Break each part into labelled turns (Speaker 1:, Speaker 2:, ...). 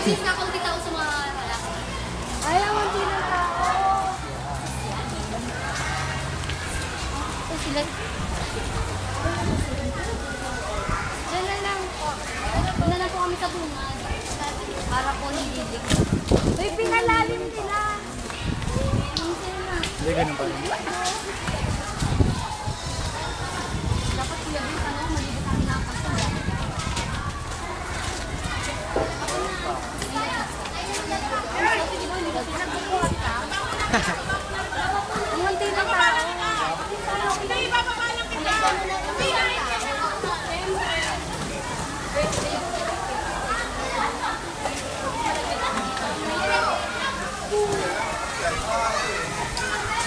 Speaker 1: Inis na kung kita ko sa mga lalaki.
Speaker 2: Ayaw, hindi na tao.
Speaker 1: Ito sila.
Speaker 2: Diyan na lang po.
Speaker 1: Una na po kami sa bunga. Para po nililig.
Speaker 2: Uy, pinalalim nila.
Speaker 3: Hindi, ganun pa rin.
Speaker 1: Dapat sila din ano, malibot ang napasok.
Speaker 2: Ang munti ng tao.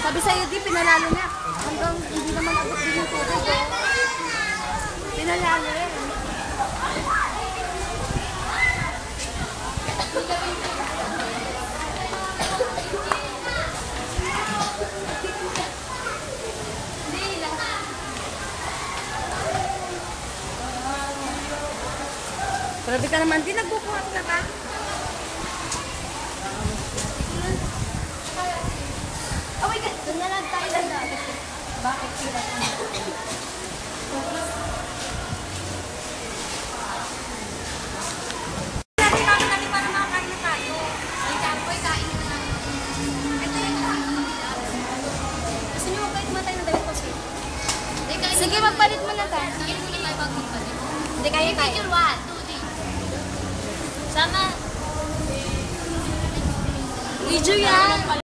Speaker 2: Sabi sa'yo, di, pinalalo na. Hanggang hindi naman abot din yung tubig. Pinalalo rin. Grabe ka naman, di nagbubuhat ka ba?
Speaker 1: Oh my God! Doon na lang tayo na. Bakit sila?
Speaker 2: Natin para makakain na tayo.
Speaker 1: Ay, kampoy, kain na lang. Ito yung gusto niyo magpalit naman tayo ng damit ko, sir?
Speaker 2: Sige, magpalit mo na tayo.
Speaker 1: Sige tayo magpalit.
Speaker 2: Hindi kaya kaya.
Speaker 1: Picture 1, 2, 3. Sama.
Speaker 2: Video yan.